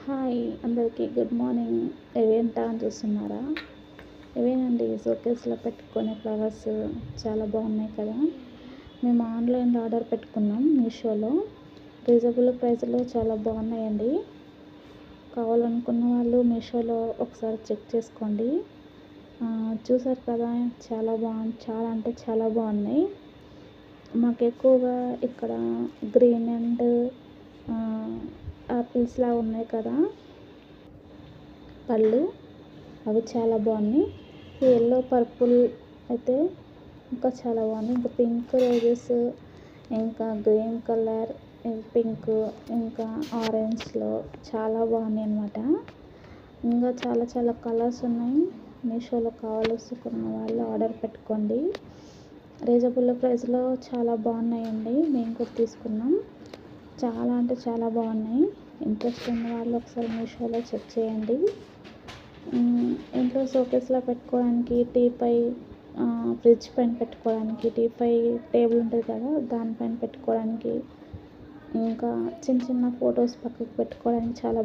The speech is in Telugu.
హాయ్ అందరికీ గుడ్ మార్నింగ్. ఇవేంటా అని చూస్తున్నారా? ఇవేనండి షోకేస్లో పెట్టుకునే ఫ్లవర్స్. చాలా బాగున్నాయి కదా. మేము ఆన్లైన్లో ఆర్డర్ పెట్టుకున్నాం మీషోలో. రీజనబుల్ ప్రైస్లో చాలా బాగున్నాయండి. కావాలనుకున్న వాళ్ళు మీషోలో ఒకసారి చెక్ చేసుకోండి. చూసారు కదా, చాలా అంటే చాలా బాగున్నాయి. మాకు ఎక్కువగా ఇక్కడ గ్రీన్ అండ్ యాపిల్స్ లాగా ఉన్నాయి కదా పళ్ళు, అవి చాలా బాగున్నాయి. ఈ ఎల్లో పర్పుల్ అయితే ఇంకా చాలా బాగున్నాయి. ఇంకా పింక్ రోజెస్, ఇంకా గ్రీన్ కలర్, పింక్, ఇంకా ఆరెంజ్లో చాలా బాగున్నాయి అన్నమాట. ఇంకా చాలా చాలా కలర్స్ ఉన్నాయి. మీషోలో కావాల్సుకున్న వాళ్ళు ఆర్డర్ పెట్టుకోండి. రీజనబుల్ ప్రైస్లో చాలా బాగున్నాయండి. మేము కూడా తీసుకున్నాం. చాలా అంటే చాలా బాగున్నాయి. ఇంట్రెస్ట్ ఉన్న వాళ్ళు ఒకసారి మీషోలో చెక్ చేయండి. ఇంట్లో షోకేస్లో పెట్టుకోవడానికి, టీపై ఫ్రిడ్జ్ పైన పెట్టుకోవడానికి, టీపై టేబుల్ ఉంటుంది కదా దానిపైన పెట్టుకోవడానికి, ఇంకా చిన్న చిన్న ఫొటోస్ పక్కకు పెట్టుకోవడానికి చాలా